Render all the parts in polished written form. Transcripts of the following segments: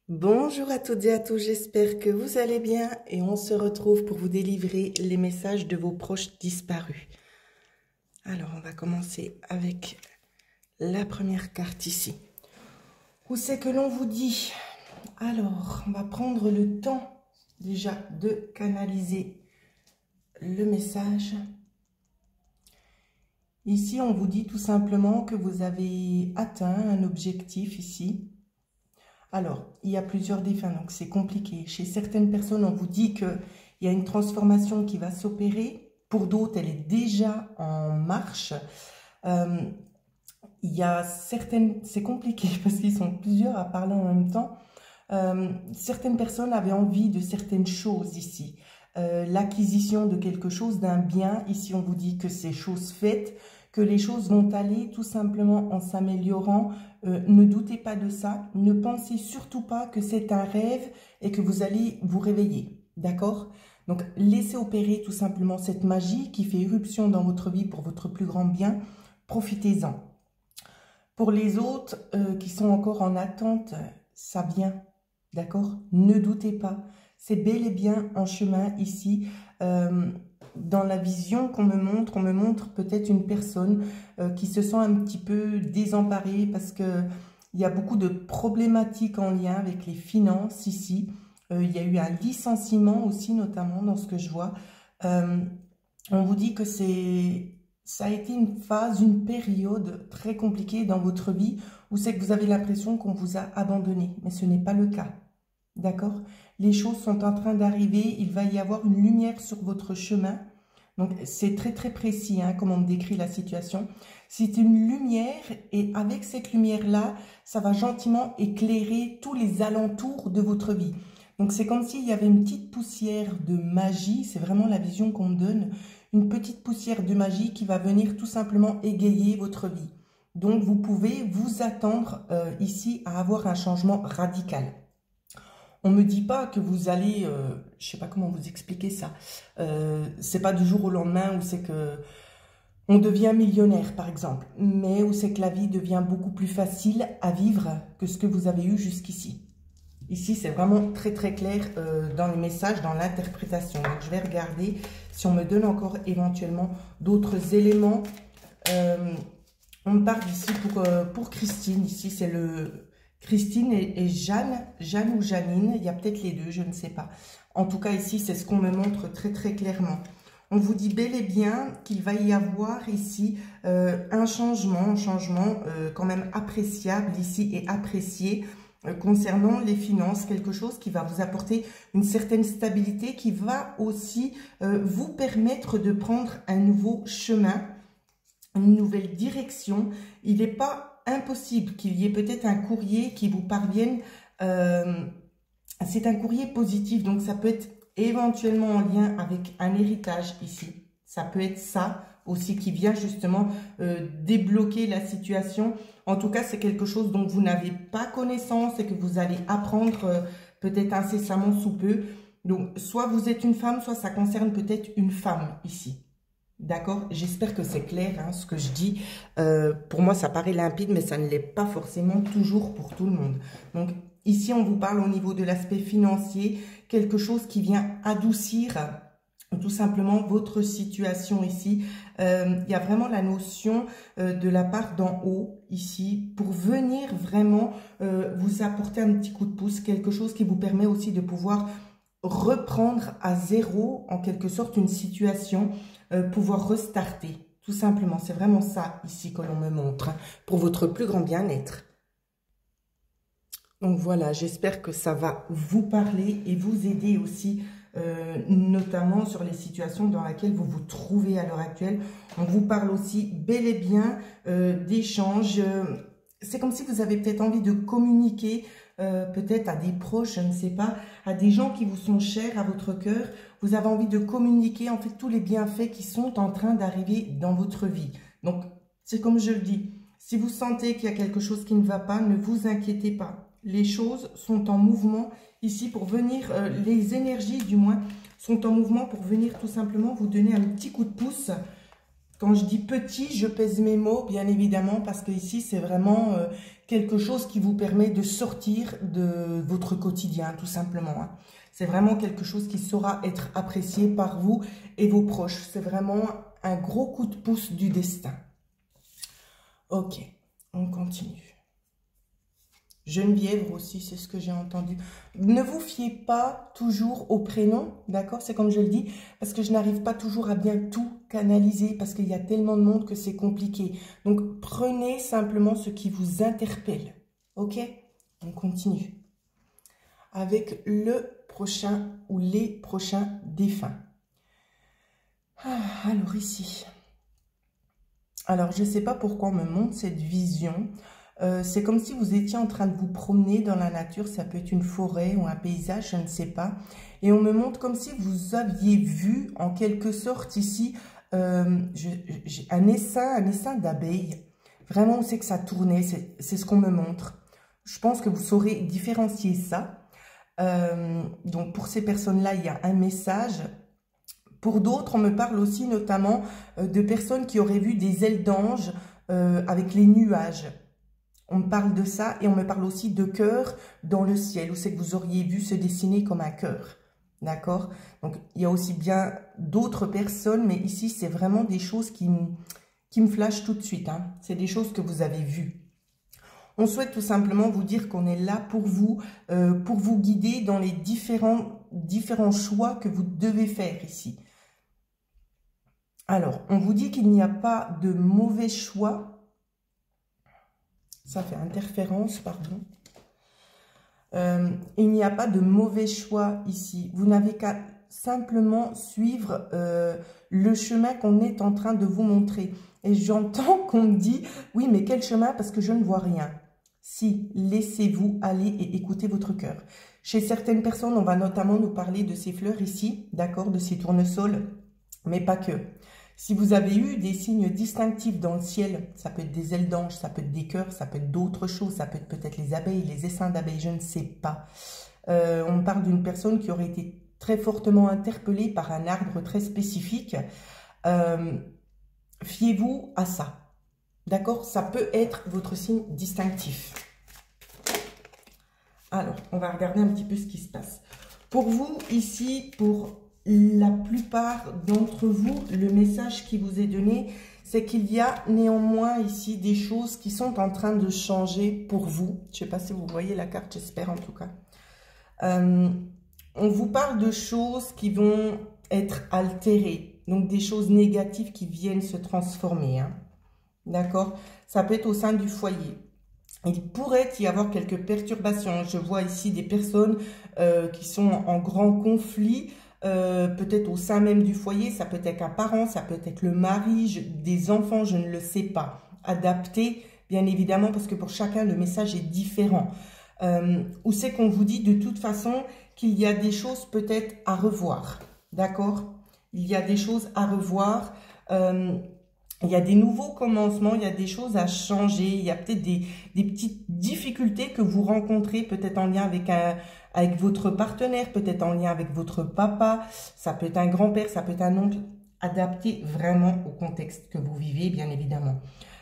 Bonjour à toutes et à tous, j'espère que vous allez bien et on se retrouve pour vous délivrer les messages de vos proches disparus. Alors, on va commencer avec la première carte ici. Où c'est que l'on vous dit? Alors, on va prendre le temps déjà de canaliser le message. Ici, on vous dit tout simplement que vous avez atteint un objectif ici. Alors, il y a plusieurs défunts, donc c'est compliqué. Chez certaines personnes, on vous dit qu'il y a une transformation qui va s'opérer. Pour d'autres, elle est déjà en marche. Il y a certaines... C'est compliqué parce qu'ils sont plusieurs à parler en même temps. Certaines personnes avaient envie de certaines choses ici. L'acquisition de quelque chose, d'un bien. Ici, on vous dit que c'est chose faite, que les choses vont aller tout simplement en s'améliorant. Ne doutez pas de ça. Ne pensez surtout pas que c'est un rêve et que vous allez vous réveiller. D'accord? Donc, laissez opérer tout simplement cette magie qui fait éruption dans votre vie pour votre plus grand bien. Profitez-en. Pour les autres qui sont encore en attente, ça vient. D'accord? Ne doutez pas. C'est bel et bien en chemin ici. Dans la vision qu'on me montre peut-être une personne qui se sent un petit peu désemparée parce qu'il y a beaucoup de problématiques en lien avec les finances ici. Il y a eu un licenciement aussi, notamment dans ce que je vois. On vous dit que ça a été une phase, une période très compliquée dans votre vie où c'est que vous avez l'impression qu'on vous a abandonné, mais ce n'est pas le cas. D'accord? Les choses sont en train d'arriver, il va y avoir une lumière sur votre chemin. Donc, c'est très très précis hein, comment on décrit la situation. C'est une lumière et avec cette lumière-là, ça va gentiment éclairer tous les alentours de votre vie. Donc, c'est comme s'il y avait une petite poussière de magie, c'est vraiment la vision qu'on me donne, une petite poussière de magie qui va venir tout simplement égayer votre vie. Donc, vous pouvez vous attendre ici à avoir un changement radical. On ne me dit pas que vous allez, je ne sais pas comment vous expliquer ça, c'est pas du jour au lendemain où c'est que on devient millionnaire par exemple, mais où c'est que la vie devient beaucoup plus facile à vivre que ce que vous avez eu jusqu'ici. Ici, c'est vraiment très très clair dans les messages, dans l'interprétation. Donc, je vais regarder si on me donne encore éventuellement d'autres éléments. On me parle ici pour Christine. Ici, c'est le... Christine et Jeanne, Jeanne ou Janine, il y a peut-être les deux, je ne sais pas. En tout cas, ici, c'est ce qu'on me montre très très clairement. On vous dit bel et bien qu'il va y avoir ici un changement quand même appréciable ici et apprécié concernant les finances, quelque chose qui va vous apporter une certaine stabilité, qui va aussi vous permettre de prendre un nouveau chemin, une nouvelle direction. Il n'est pas impossible qu'il y ait peut-être un courrier qui vous parvienne. C'est un courrier positif, donc ça peut être éventuellement en lien avec un héritage ici. Ça peut être ça aussi qui vient justement débloquer la situation. En tout cas, c'est quelque chose dont vous n'avez pas connaissance et que vous allez apprendre peut-être incessamment sous peu. Donc, soit vous êtes une femme, soit ça concerne peut-être une femme ici. D'accord? J'espère que c'est clair hein, ce que je dis. Pour moi, ça paraît limpide, mais ça ne l'est pas forcément toujours pour tout le monde. Donc, ici, on vous parle au niveau de l'aspect financier, quelque chose qui vient adoucir tout simplement votre situation ici. Il y a vraiment la notion de la part d'en haut ici pour venir vraiment vous apporter un petit coup de pouce, quelque chose qui vous permet aussi de pouvoir reprendre à zéro en quelque sorte une situation, pouvoir restarter tout simplement. C'est vraiment ça ici que l'on me montre hein, pour votre plus grand bien-être. Donc voilà, j'espère que ça va vous parler et vous aider aussi, notamment sur les situations dans lesquelles vous vous trouvez à l'heure actuelle. On vous parle aussi bel et bien d'échanges. C'est comme si vous avez peut-être envie de communiquer peut-être à des proches, je ne sais pas, à des gens qui vous sont chers à votre cœur. Vous avez envie de communiquer en fait tous les bienfaits qui sont en train d'arriver dans votre vie. Donc, c'est comme je le dis, si vous sentez qu'il y a quelque chose qui ne va pas, ne vous inquiétez pas. Les choses sont en mouvement ici pour venir, les énergies du moins, sont en mouvement pour venir tout simplement vous donner un petit coup de pouce Quand je dis petit, je pèse mes mots, bien évidemment, parce que ici, c'est vraiment quelque chose qui vous permet de sortir de votre quotidien, tout simplement. Hein. C'est vraiment quelque chose qui saura être apprécié par vous et vos proches. C'est vraiment un gros coup de pouce du destin. Ok, on continue. Geneviève aussi, c'est ce que j'ai entendu. Ne vous fiez pas toujours au prénom, d'accord? C'est comme je le dis, parce que je n'arrive pas toujours à bien tout canaliser, parce qu'il y a tellement de monde que c'est compliqué. Donc, prenez simplement ce qui vous interpelle, ok? On continue. Avec le prochain ou les prochains défunts. Alors, ici. Alors, je ne sais pas pourquoi on me montre cette vision. C'est comme si vous étiez en train de vous promener dans la nature, ça peut être une forêt ou un paysage, je ne sais pas. Et on me montre comme si vous aviez vu en quelque sorte ici un essaim d'abeilles. Vraiment, on sait que ça tournait, c'est ce qu'on me montre. Je pense que vous saurez différencier ça. Donc pour ces personnes-là, il y a un message. Pour d'autres, on me parle aussi notamment de personnes qui auraient vu des ailes d'ange avec les nuages. On me parle de ça et on me parle aussi de cœur dans le ciel, où c'est que vous auriez vu se dessiner comme un cœur. D'accord? Donc, il y a aussi bien d'autres personnes, mais ici, c'est vraiment des choses qui me flashent tout de suite. Hein. C'est des choses que vous avez vues. On souhaite tout simplement vous dire qu'on est là pour vous guider dans les différents choix que vous devez faire ici. Alors, on vous dit qu'il n'y a pas de mauvais choix. Ça fait interférence, pardon. Il n'y a pas de mauvais choix ici. Vous n'avez qu'à simplement suivre le chemin qu'on est en train de vous montrer. Et j'entends qu'on me dit, oui, mais quel chemin? Parce que je ne vois rien. Si, laissez-vous aller et écoutez votre cœur. Chez certaines personnes, on va notamment nous parler de ces fleurs ici, d'accord, de ces tournesols, mais pas que. Si vous avez eu des signes distinctifs dans le ciel, ça peut être des ailes d'ange, ça peut être des cœurs, ça peut être d'autres choses, ça peut être peut-être les abeilles, les essaims d'abeilles, je ne sais pas. On parle d'une personne qui aurait été très fortement interpellée par un arbre très spécifique. Fiez-vous à ça, d'accord? Ça peut être votre signe distinctif. Alors, on va regarder un petit peu ce qui se passe. Pour vous, ici, pour la plupart d'entre vous, le message qui vous est donné, c'est qu'il y a néanmoins ici des choses qui sont en train de changer pour vous. Je ne sais pas si vous voyez la carte, j'espère en tout cas. On vous parle de choses qui vont être altérées, donc des choses négatives qui viennent se transformer. Hein. D'accord? Ça peut être au sein du foyer. Il pourrait y avoir quelques perturbations. Je vois ici des personnes qui sont en grand conflit, peut-être au sein même du foyer, ça peut être un parent, ça peut être le mari, des enfants, je ne le sais pas. Adapté, bien évidemment, parce que pour chacun, le message est différent. Ou c'est qu'on vous dit de toute façon qu'il y a des choses peut-être à revoir, d'accord? Il y a des choses à revoir, il y a des nouveaux commencements, il y a des choses à changer, il y a peut-être des petites difficultés que vous rencontrez, peut-être en lien avec votre partenaire, peut-être en lien avec votre papa, ça peut être un grand-père, ça peut être un oncle, adapté vraiment au contexte que vous vivez, bien évidemment.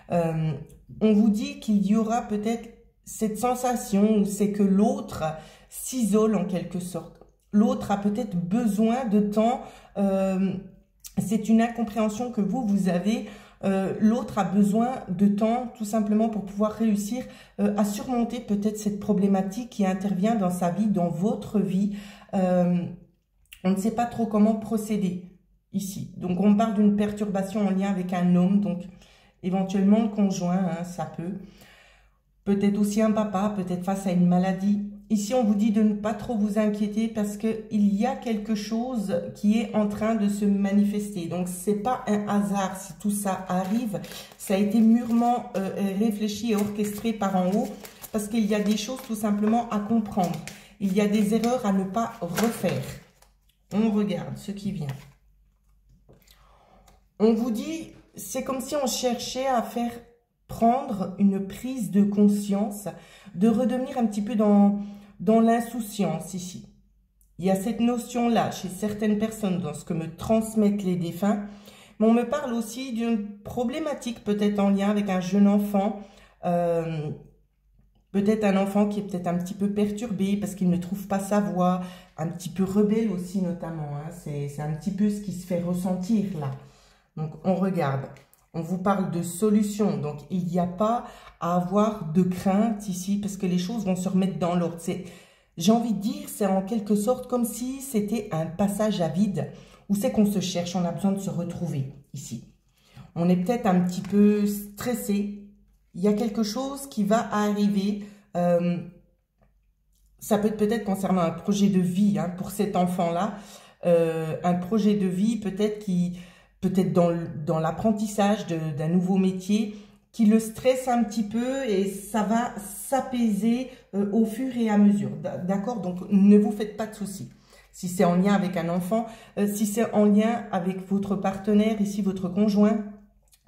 On vous dit qu'il y aura peut-être cette sensation où c'est que l'autre s'isole en quelque sorte. L'autre a peut-être besoin de temps, c'est une incompréhension que vous avez. L'autre a besoin de temps tout simplement pour pouvoir réussir à surmonter peut-être cette problématique qui intervient dans sa vie, dans votre vie. On ne sait pas trop comment procéder ici. Donc on parle d'une perturbation en lien avec un homme, donc éventuellement le conjoint, hein, ça peut. Peut-être aussi un papa, peut-être face à une maladie. Ici, on vous dit de ne pas trop vous inquiéter parce qu'il y a quelque chose qui est en train de se manifester. Donc, ce n'est pas un hasard si tout ça arrive. Ça a été mûrement réfléchi et orchestré par en haut parce qu'il y a des choses tout simplement à comprendre. Il y a des erreurs à ne pas refaire. On regarde ce qui vient. On vous dit, c'est comme si on cherchait à faire prendre une prise de conscience, de redevenir un petit peu dans l'insouciance ici. Il y a cette notion-là chez certaines personnes dans ce que me transmettent les défunts, Mais on me parle aussi d'une problématique peut-être en lien avec un jeune enfant, peut-être un enfant qui est peut-être un petit peu perturbé parce qu'il ne trouve pas sa voie, un petit peu rebelle aussi notamment, hein. C'est un petit peu ce qui se fait ressentir là. Donc on regarde, on vous parle de solution, donc il n'y a pas à avoir de crainte ici parce que les choses vont se remettre dans l'ordre. J'ai envie de dire, c'est en quelque sorte comme si c'était un passage à vide où c'est qu'on se cherche, on a besoin de se retrouver ici. On est peut-être un petit peu stressé, il y a quelque chose qui va arriver, ça peut être peut-être concernant un projet de vie hein, pour cet enfant-là, un projet de vie peut-être dans l'apprentissage d'un nouveau métier, qui le stresse un petit peu et ça va s'apaiser au fur et à mesure. D'accord? Donc, ne vous faites pas de soucis. Si c'est en lien avec un enfant, si c'est en lien avec votre partenaire, ici votre conjoint,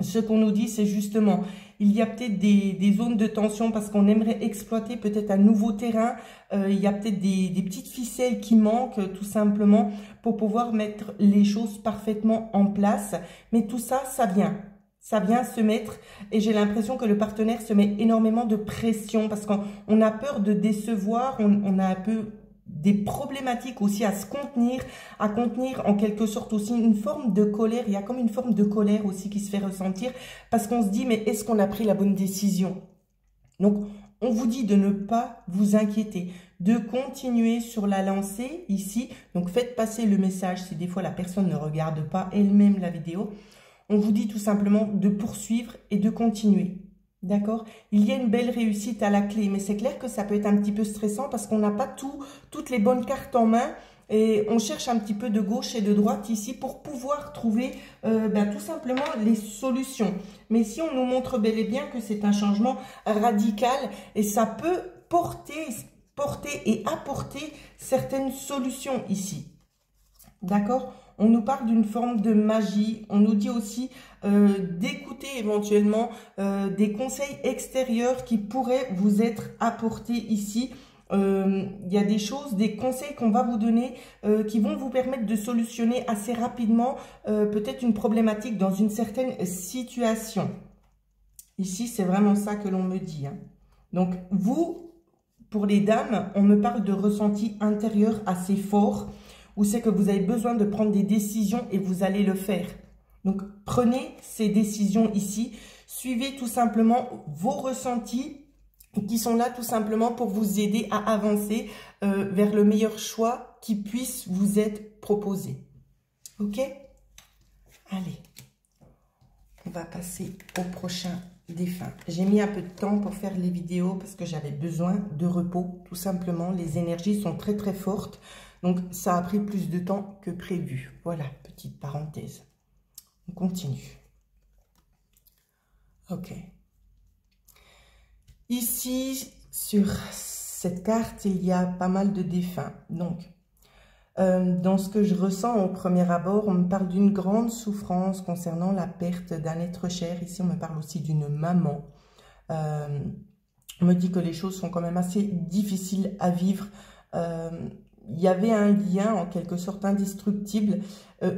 ce qu'on nous dit, c'est justement, il y a peut-être des zones de tension parce qu'on aimerait exploiter peut-être un nouveau terrain. Il y a peut-être des petites ficelles qui manquent tout simplement pour pouvoir mettre les choses parfaitement en place. Mais tout ça, ça vient se mettre et j'ai l'impression que le partenaire se met énormément de pression parce qu'on a peur de décevoir, on a un peu des problématiques aussi à se contenir, à contenir en quelque sorte aussi une forme de colère. Il y a comme une forme de colère aussi qui se fait ressentir parce qu'on se dit mais est-ce qu'on a pris la bonne décision? Donc on vous dit de ne pas vous inquiéter, de continuer sur la lancée ici. Donc faites passer le message si des fois la personne ne regarde pas elle-même la vidéo. On vous dit tout simplement de poursuivre et de continuer. D'accord? Il y a une belle réussite à la clé, mais c'est clair que ça peut être un petit peu stressant parce qu'on n'a pas toutes les bonnes cartes en main et on cherche un petit peu de gauche et de droite ici pour pouvoir trouver tout simplement les solutions. Mais si on nous montre bel et bien que c'est un changement radical et ça peut porter et apporter certaines solutions ici. D'accord? On nous parle d'une forme de magie. On nous dit aussi d'écouter éventuellement des conseils extérieurs qui pourraient vous être apportés ici. Il y a des choses, des conseils qu'on va vous donner qui vont vous permettre de solutionner assez rapidement peut-être une problématique dans une certaine situation. Ici, c'est vraiment ça que l'on me dit. Hein. Donc, vous, pour les dames, on me parle de ressenti intérieur assez fort, où c'est que vous avez besoin de prendre des décisions et vous allez le faire. Donc, prenez ces décisions ici. Suivez tout simplement vos ressentis qui sont là tout simplement pour vous aider à avancer vers le meilleur choix qui puisse vous être proposé. Ok? Allez, on va passer au prochain défunt. J'ai mis un peu de temps pour faire les vidéos parce que j'avais besoin de repos, tout simplement. Les énergies sont très très fortes. Donc, ça a pris plus de temps que prévu. Voilà, petite parenthèse. On continue. Ok. Ici, sur cette carte, il y a pas mal de défunts. Donc, dans ce que je ressens au premier abord, on me parle d'une grande souffrance concernant la perte d'un être cher. Ici, on me parle aussi d'une maman. On me dit que les choses sont quand même assez difficiles à vivre. Il y avait un lien en quelque sorte indestructible.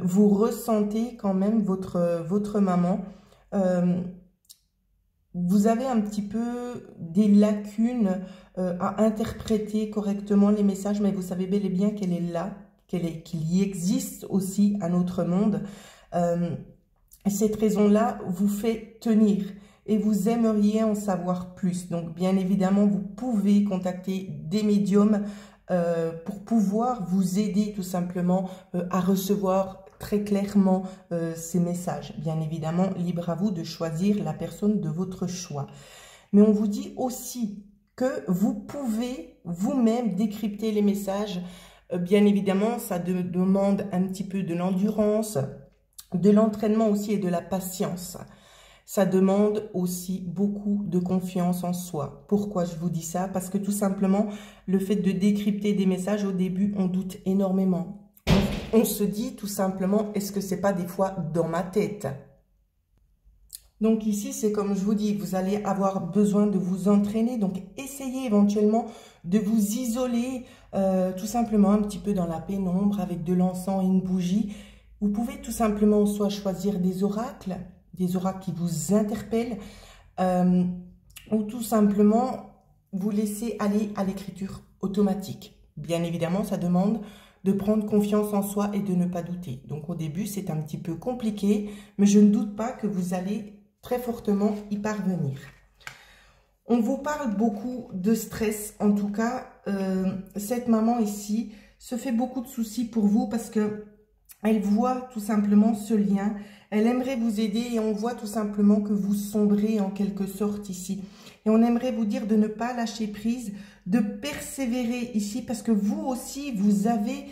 Vous ressentez quand même votre maman. Vous avez un petit peu des lacunes à interpréter correctement les messages, mais vous savez bel et bien qu'elle est là, qu'il y existe aussi un autre monde. Cette raison-là vous fait tenir et vous aimeriez en savoir plus. Donc, bien évidemment, vous pouvez contacter des médiums pour pouvoir vous aider tout simplement à recevoir très clairement ces messages. Bien évidemment, libre à vous de choisir la personne de votre choix. Mais on vous dit aussi que vous pouvez vous-même décrypter les messages. Bien évidemment, ça demande un petit peu de l'endurance, de l'entraînement aussi et de la patience. Ça demande aussi beaucoup de confiance en soi. Pourquoi je vous dis ça? Parce que tout simplement, le fait de décrypter des messages, au début, on doute énormément. On se dit tout simplement, est-ce que c'est pas des fois dans ma tête? Donc ici, c'est comme je vous dis, vous allez avoir besoin de vous entraîner. Donc essayez éventuellement de vous isoler tout simplement un petit peu dans la pénombre avec de l'encens et une bougie. Vous pouvez tout simplement soit choisir des oracles qui vous interpellent, ou tout simplement vous laisser aller à l'écriture automatique. Bien évidemment, ça demande de prendre confiance en soi et de ne pas douter. Donc au début, c'est un petit peu compliqué, mais je ne doute pas que vous allez très fortement y parvenir. On vous parle beaucoup de stress. En tout cas, cette maman ici se fait beaucoup de soucis pour vous parce que elle voit tout simplement ce lien. Elle aimerait vous aider et on voit tout simplement que vous sombrez en quelque sorte ici. Et on aimerait vous dire de ne pas lâcher prise, de persévérer ici parce que vous aussi, vous avez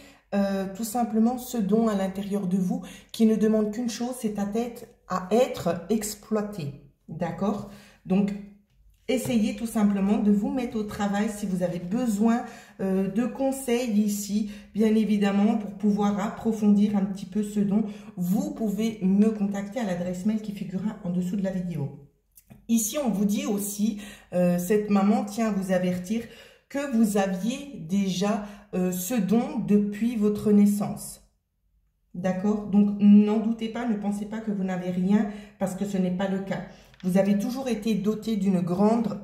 tout simplement ce don à l'intérieur de vous qui ne demande qu'une chose, c'est à être exploité. D'accord? Donc, essayez tout simplement de vous mettre au travail si vous avez besoin de conseils ici, bien évidemment, pour pouvoir approfondir un petit peu ce don. Vous pouvez me contacter à l'adresse mail qui figurera en dessous de la vidéo. Ici, on vous dit aussi, cette maman tient à vous avertir que vous aviez déjà ce don depuis votre naissance. D'accord? Donc, n'en doutez pas, ne pensez pas que vous n'avez rien parce que ce n'est pas le cas. Vous avez toujours été doté d'une grande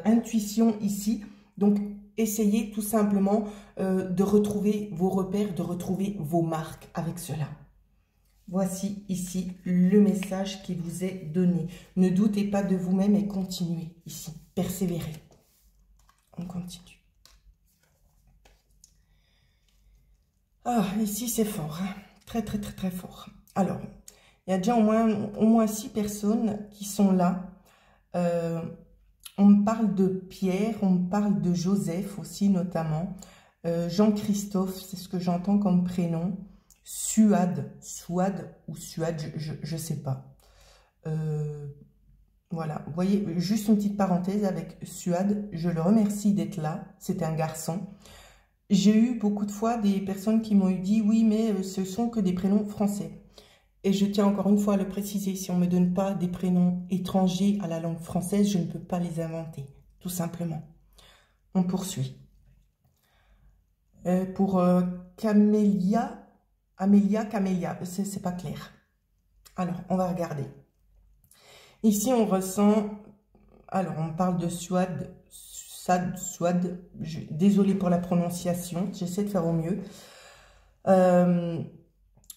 intuition ici. Donc, essayez tout simplement de retrouver vos repères, de retrouver vos marques avec cela. Voici ici le message qui vous est donné. Ne doutez pas de vous-même et continuez ici. Persévérez. On continue. Ah, ici c'est fort. Hein? Très, très, très, très fort. Alors, il y a déjà au moins 6 personnes qui sont là. On me parle de Pierre, on me parle de Joseph aussi notamment. Jean-Christophe, c'est ce que j'entends comme prénom. Suad ou Suad, je ne sais pas. Voilà, vous voyez, juste une petite parenthèse avec Suad. Je le remercie d'être là, c'est un garçon. J'ai eu beaucoup de fois des personnes qui m'ont dit « Oui, mais ce sont que des prénoms français ». Et je tiens encore une fois à le préciser, si on ne me donne pas des prénoms étrangers à la langue française, je ne peux pas les inventer, tout simplement. On poursuit. Pour Camélia, c'est pas clair. Alors, on va regarder. Ici, on ressent... Alors, on parle de Suad. Désolée pour la prononciation, j'essaie de faire au mieux.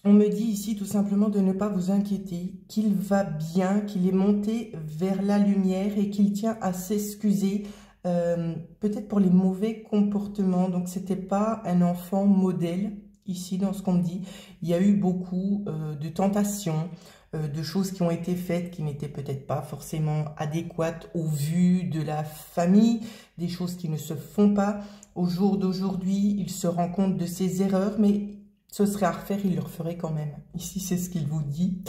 On me dit ici tout simplement de ne pas vous inquiéter, qu'il va bien, qu'il est monté vers la lumière et qu'il tient à s'excuser peut-être pour les mauvais comportements. Donc, c'était pas un enfant modèle ici dans ce qu'on me dit. Il y a eu beaucoup de tentations, de choses qui ont été faites qui n'étaient peut-être pas forcément adéquates au vu de la famille, des choses qui ne se font pas. Au jour d'aujourd'hui, il se rend compte de ses erreurs, mais ce serait à refaire, il le referait quand même. Ici, c'est ce qu'il vous dit.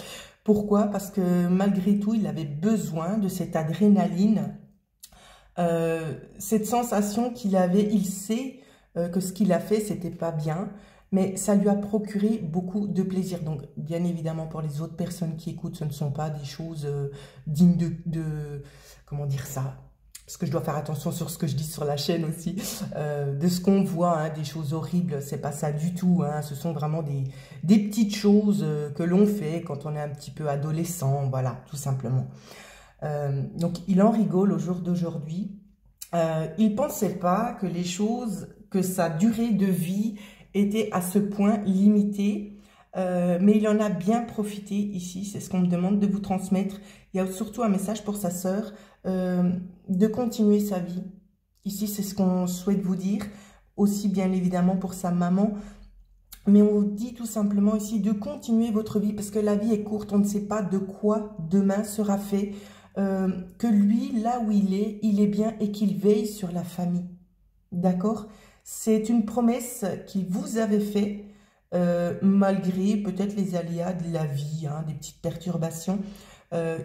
Pourquoi? Parce que malgré tout, il avait besoin de cette adrénaline, cette sensation qu'il avait. Il sait que ce qu'il a fait, c'était pas bien, mais ça lui a procuré beaucoup de plaisir. Donc, bien évidemment, pour les autres personnes qui écoutent, ce ne sont pas des choses dignes de comment dire ça? Parce que je dois faire attention sur ce que je dis sur la chaîne aussi, de ce qu'on voit, hein, des choses horribles, c'est pas ça du tout, hein, ce sont vraiment des petites choses que l'on fait quand on est un petit peu adolescent, voilà, tout simplement. Donc, il en rigole au jour d'aujourd'hui. Il pensait pas que les choses, que sa durée de vie était à ce point limitée, mais il en a bien profité ici, c'est ce qu'on me demande de vous transmettre. Il y a surtout un message pour sa sœur, de continuer sa vie. Ici, c'est ce qu'on souhaite vous dire, aussi bien évidemment pour sa maman, mais on vous dit tout simplement ici de continuer votre vie, parce que la vie est courte, on ne sait pas de quoi demain sera fait, que lui, là où il est bien et qu'il veille sur la famille. D'accord? C'est une promesse qu'il vous avait faite, malgré peut-être les aléas de la vie, hein, des petites perturbations.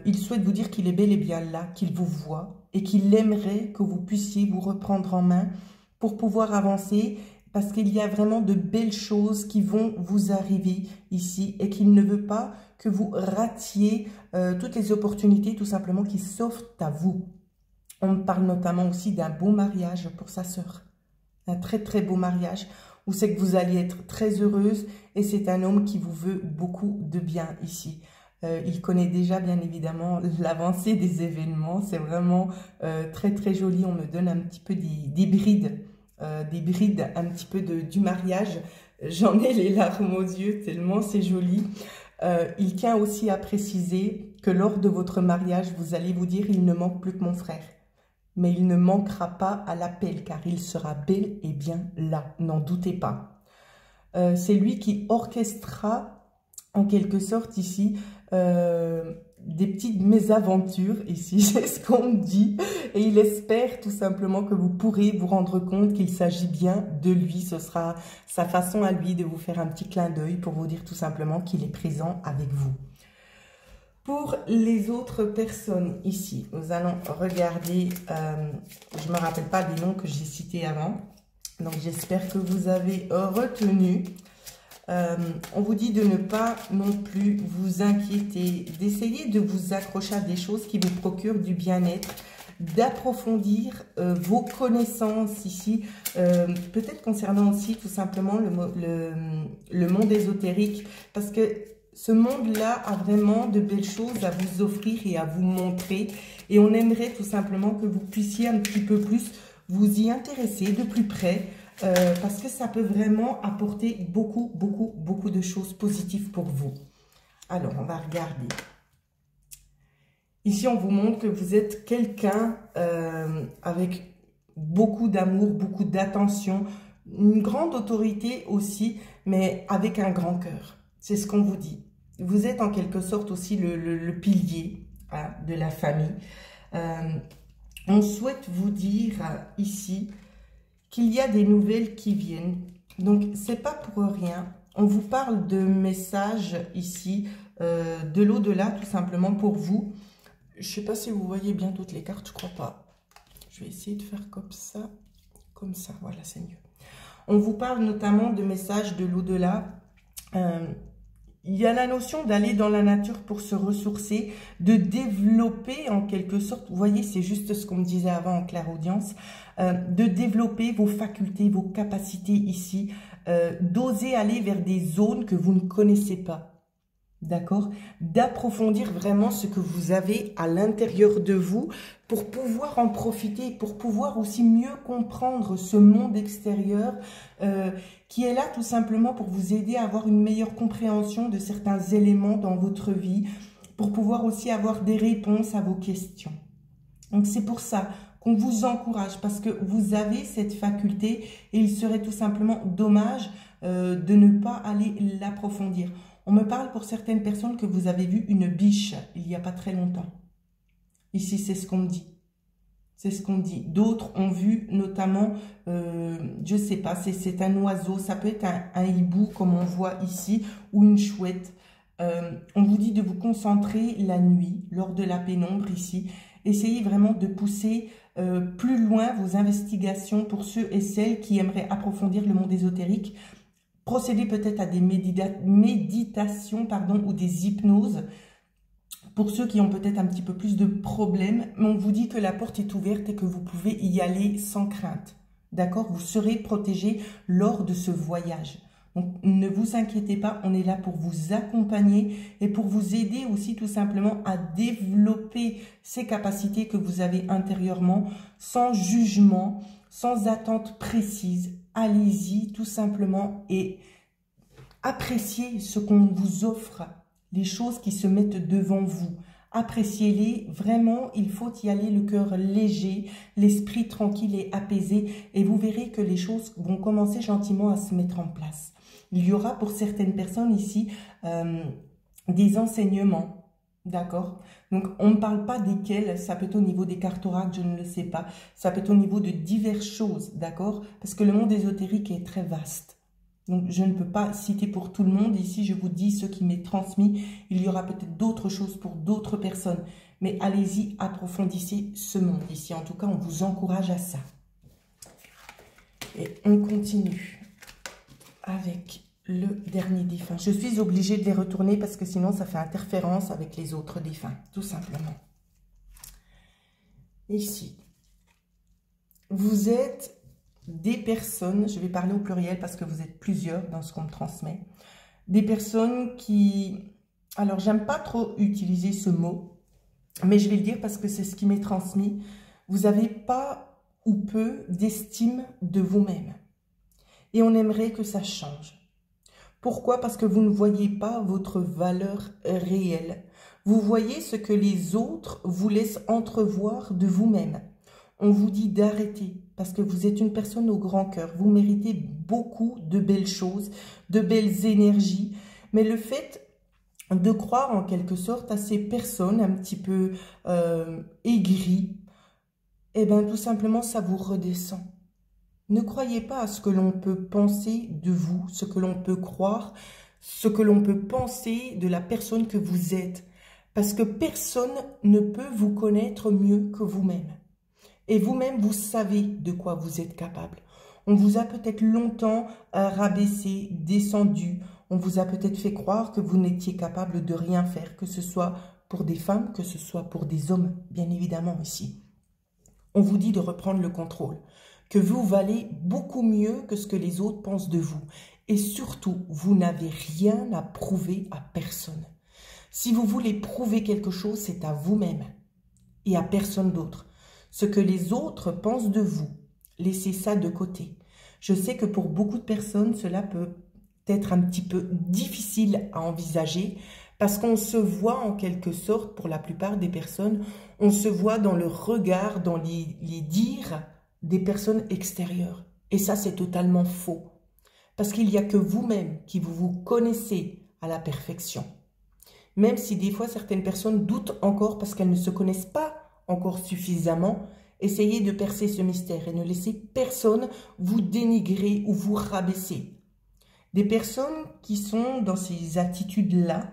Il souhaite vous dire qu'il est bel et bien là, qu'il vous voit et qu'il aimerait que vous puissiez vous reprendre en main pour pouvoir avancer, parce qu'il y a vraiment de belles choses qui vont vous arriver ici et qu'il ne veut pas que vous ratiez toutes les opportunités tout simplement qui s'offrent à vous. On me parle notamment aussi d'un beau mariage pour sa sœur. Un très très beau mariage. ou c'est que vous allez être très heureuse et c'est un homme qui vous veut beaucoup de bien ici. Il connaît déjà bien évidemment l'avancée des événements, c'est vraiment très très joli, on me donne un petit peu des brides un petit peu du mariage. J'en ai les larmes aux yeux tellement c'est joli. Il tient aussi à préciser que lors de votre mariage, vous allez vous dire « il ne manque plus que mon frère ». Mais il ne manquera pas à l'appel car il sera bel et bien là, n'en doutez pas. C'est lui qui orchestrera en quelque sorte ici des petites mésaventures ici, c'est ce qu'on me dit, et il espère tout simplement que vous pourrez vous rendre compte qu'il s'agit bien de lui. Ce sera sa façon à lui de vous faire un petit clin d'œil pour vous dire tout simplement qu'il est présent avec vous. Pour les autres personnes ici, nous allons regarder, je ne me rappelle pas des noms que j'ai cités avant, donc j'espère que vous avez retenu. On vous dit de ne pas non plus vous inquiéter, d'essayer de vous accrocher à des choses qui vous procurent du bien-être, d'approfondir vos connaissances ici, peut-être concernant aussi tout simplement le monde ésotérique, parce que ce monde-là a vraiment de belles choses à vous offrir et à vous montrer, et on aimerait tout simplement que vous puissiez un petit peu plus vous y intéresser de plus près, parce que ça peut vraiment apporter beaucoup de choses positives pour vous. Alors, on va regarder. Ici, on vous montre que vous êtes quelqu'un avec beaucoup d'amour, beaucoup d'attention, une grande autorité aussi, mais avec un grand cœur. C'est ce qu'on vous dit. Vous êtes en quelque sorte aussi le pilier hein, de la famille. On souhaite vous dire ici qu'il y a des nouvelles qui viennent. Donc, c'est pas pour rien. On vous parle de messages ici, de l'au-delà, tout simplement pour vous. Je sais pas si vous voyez bien toutes les cartes, je crois pas. Je vais essayer de faire comme ça, voilà, c'est mieux. On vous parle notamment de messages de l'au-delà. Il y a la notion d'aller dans la nature pour se ressourcer, de développer en quelque sorte, vous voyez, c'est juste ce qu'on me disait avant en clairaudience, de développer vos facultés, vos capacités ici, d'oser aller vers des zones que vous ne connaissez pas, d'accord? D'approfondir vraiment ce que vous avez à l'intérieur de vous pour pouvoir en profiter, pour pouvoir aussi mieux comprendre ce monde extérieur qui est là tout simplement pour vous aider à avoir une meilleure compréhension de certains éléments dans votre vie, pour pouvoir aussi avoir des réponses à vos questions. Donc c'est pour ça qu'on vous encourage, parce que vous avez cette faculté et il serait tout simplement dommage de ne pas aller l'approfondir. On me parle pour certaines personnes que vous avez vu une biche il n'y a pas très longtemps. Ici, c'est ce qu'on me dit. C'est ce qu'on dit. D'autres ont vu notamment, je ne sais pas, c'est un oiseau, ça peut être un hibou comme on voit ici, ou une chouette. On vous dit de vous concentrer la nuit, lors de la pénombre ici. Essayez vraiment de pousser plus loin vos investigations pour ceux et celles qui aimeraient approfondir le monde ésotérique. Procédez peut-être à des méditations ou des hypnoses. Pour ceux qui ont peut-être un petit peu plus de problèmes, on vous dit que la porte est ouverte et que vous pouvez y aller sans crainte. D'accord? Vous serez protégé lors de ce voyage. Donc, ne vous inquiétez pas, on est là pour vous accompagner et pour vous aider aussi tout simplement à développer ces capacités que vous avez intérieurement, sans jugement, sans attente précise. Allez-y tout simplement et appréciez ce qu'on vous offre. Les choses qui se mettent devant vous, appréciez-les, vraiment, il faut y aller le cœur léger, l'esprit tranquille et apaisé, et vous verrez que les choses vont commencer gentiment à se mettre en place. Il y aura pour certaines personnes ici des enseignements, d'accord? Donc, on ne parle pas desquels, ça peut être au niveau des cartes oracles, je ne le sais pas, ça peut être au niveau de diverses choses, d'accord? Parce que le monde ésotérique est très vaste. Donc, je ne peux pas citer pour tout le monde. Ici, je vous dis ce qui m'est transmis. Il y aura peut-être d'autres choses pour d'autres personnes. Mais allez-y, approfondissez ce monde ici. En tout cas, on vous encourage à ça. Et on continue avec le dernier défunt. Je suis obligée de les retourner parce que sinon, ça fait interférence avec les autres défunts, tout simplement. Ici, vous êtes des personnes, je vais parler au pluriel parce que vous êtes plusieurs dans ce qu'on me transmet, des personnes qui, alors j'aime pas trop utiliser ce mot, mais je vais le dire parce que c'est ce qui m'est transmis, vous n'avez pas ou peu d'estime de vous-même et on aimerait que ça change. Pourquoi? Parce que vous ne voyez pas votre valeur réelle. Vous voyez ce que les autres vous laissent entrevoir de vous-même. On vous dit d'arrêter parce que vous êtes une personne au grand cœur. Vous méritez beaucoup de belles choses, de belles énergies. Mais le fait de croire en quelque sorte à ces personnes un petit peu aigries, eh bien tout simplement ça vous redescend. Ne croyez pas à ce que l'on peut penser de vous, ce que l'on peut croire, ce que l'on peut penser de la personne que vous êtes. Parce que personne ne peut vous connaître mieux que vous-même. Et vous-même, vous savez de quoi vous êtes capable. On vous a peut-être longtemps rabaissé, descendu. On vous a peut-être fait croire que vous n'étiez capable de rien faire, que ce soit pour des femmes, que ce soit pour des hommes, bien évidemment aussi. On vous dit de reprendre le contrôle, que vous valez beaucoup mieux que ce que les autres pensent de vous. Et surtout, vous n'avez rien à prouver à personne. Si vous voulez prouver quelque chose, c'est à vous-même et à personne d'autre. Ce que les autres pensent de vous, laissez ça de côté. Je sais que pour beaucoup de personnes, cela peut être un petit peu difficile à envisager parce qu'on se voit en quelque sorte, pour la plupart des personnes, on se voit dans le regard, dans les dires des personnes extérieures. Et ça, c'est totalement faux. Parce qu'il n'y a que vous-même qui vous connaissez à la perfection. Même si des fois, certaines personnes doutent encore parce qu'elles ne se connaissent pas encore suffisamment, essayez de percer ce mystère et ne laissez personne vous dénigrer ou vous rabaisser. Des personnes qui sont dans ces attitudes-là,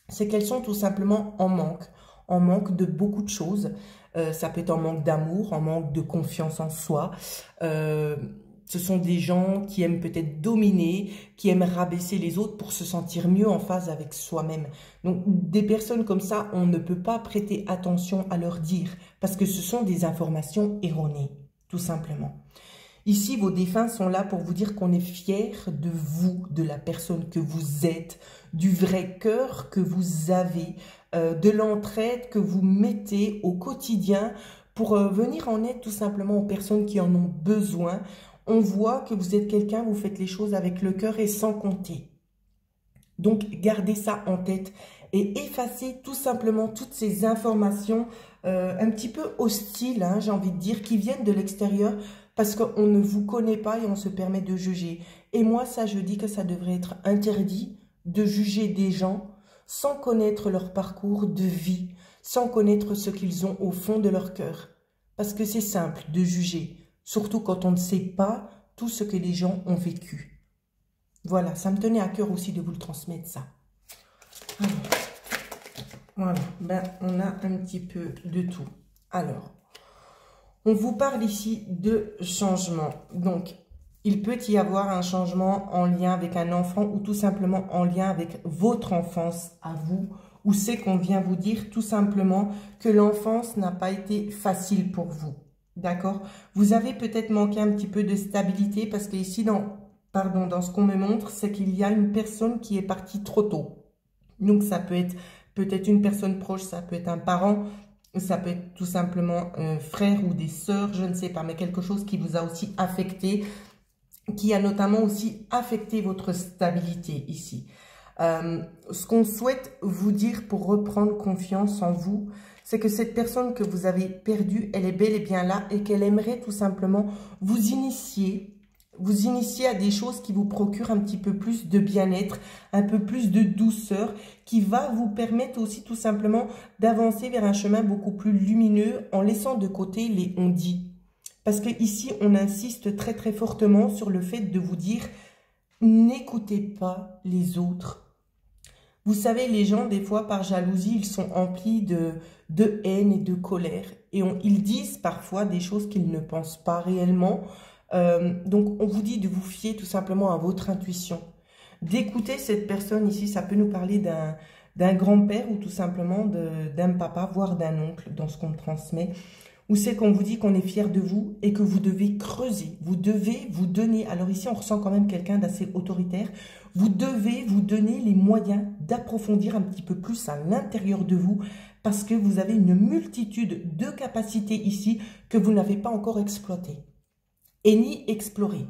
c'est qu'elles sont tout simplement en manque de beaucoup de choses. Ça peut être en manque d'amour, en manque de confiance en soi. Ce sont des gens qui aiment peut-être dominer, qui aiment rabaisser les autres pour se sentir mieux en phase avec soi-même. Donc, des personnes comme ça, on ne peut pas prêter attention à leur dire parce que ce sont des informations erronées, tout simplement. Ici, vos défunts sont là pour vous dire qu'on est fiers de vous, de la personne que vous êtes, du vrai cœur que vous avez, de l'entraide que vous mettez au quotidien pour venir en aide tout simplement aux personnes qui en ont besoin. On voit que vous êtes quelqu'un, vous faites les choses avec le cœur et sans compter. Donc, gardez ça en tête et effacez tout simplement toutes ces informations un petit peu hostiles, hein, j'ai envie de dire, qui viennent de l'extérieur parce qu'on ne vous connaît pas et on se permet de juger. Et moi, ça, je dis que ça devrait être interdit de juger des gens sans connaître leur parcours de vie, sans connaître ce qu'ils ont au fond de leur cœur. Parce que c'est simple de juger. Surtout quand on ne sait pas tout ce que les gens ont vécu. Voilà, ça me tenait à cœur aussi de vous le transmettre, ça. Alors, voilà, ben, on a un petit peu de tout. Alors, on vous parle ici de changement. Donc, il peut y avoir un changement en lien avec un enfant ou tout simplement en lien avec votre enfance à vous. Ou c'est qu'on vient vous dire tout simplement que l'enfance n'a pas été facile pour vous. D'accord? Vous avez peut-être manqué un petit peu de stabilité parce que ici, dans ce qu'on me montre, c'est qu'il y a une personne qui est partie trop tôt. Donc, ça peut être peut-être une personne proche, ça peut être un parent, ça peut être tout simplement un frère ou des sœurs, je ne sais pas, mais quelque chose qui vous a aussi affecté, qui a notamment aussi affecté votre stabilité ici. Ce qu'on souhaite vous dire pour reprendre confiance en vous, c'est que cette personne que vous avez perdue, elle est bel et bien là et qu'elle aimerait tout simplement vous initier à des choses qui vous procurent un petit peu plus de bien-être, un peu plus de douceur, qui va vous permettre aussi tout simplement d'avancer vers un chemin beaucoup plus lumineux en laissant de côté les on-dit. Parce que ici, on insiste très très fortement sur le fait de vous dire n'écoutez pas les autres. Vous savez, les gens, des fois, par jalousie, ils sont emplis de haine et de colère. Et ils disent parfois des choses qu'ils ne pensent pas réellement. Donc, on vous dit de vous fier tout simplement à votre intuition. D'écouter cette personne ici, ça peut nous parler d'un grand-père ou tout simplement d'un papa, voire d'un oncle, dans ce qu'on transmet. ou c'est qu'on vous dit qu'on est fier de vous et que vous devez creuser, vous devez vous donner, alors ici on ressent quand même quelqu'un d'assez autoritaire, vous devez vous donner les moyens d'approfondir un petit peu plus à l'intérieur de vous parce que vous avez une multitude de capacités ici que vous n'avez pas encore exploitées et ni explorées.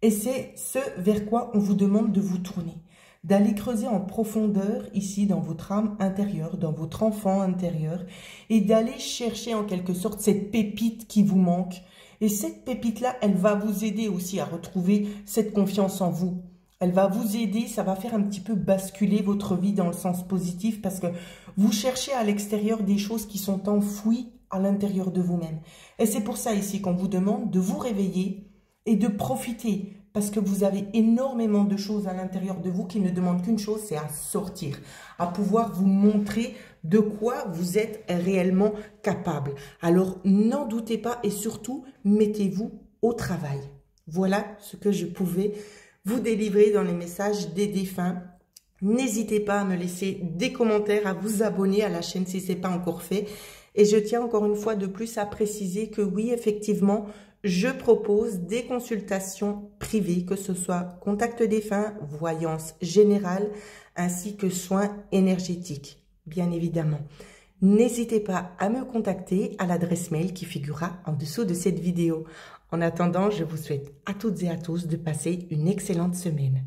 Et c'est ce vers quoi on vous demande de vous tourner, d'aller creuser en profondeur ici dans votre âme intérieure, dans votre enfant intérieur, et d'aller chercher en quelque sorte cette pépite qui vous manque. Et cette pépite-là, elle va vous aider aussi à retrouver cette confiance en vous. Elle va vous aider, ça va faire un petit peu basculer votre vie dans le sens positif parce que vous cherchez à l'extérieur des choses qui sont enfouies à l'intérieur de vous-même. Et c'est pour ça ici qu'on vous demande de vous réveiller et de profiter parce que vous avez énormément de choses à l'intérieur de vous qui ne demandent qu'une chose, c'est à sortir, à pouvoir vous montrer de quoi vous êtes réellement capable. Alors n'en doutez pas et surtout mettez-vous au travail. Voilà ce que je pouvais vous délivrer dans les messages des défunts. N'hésitez pas à me laisser des commentaires, à vous abonner à la chaîne si ce n'est pas encore fait. Et je tiens encore une fois de plus à préciser que oui, effectivement, je propose des consultations privées, que ce soit contact défunt, voyance générale, ainsi que soins énergétiques, bien évidemment. N'hésitez pas à me contacter à l'adresse mail qui figurera en dessous de cette vidéo. En attendant, je vous souhaite à toutes et à tous de passer une excellente semaine.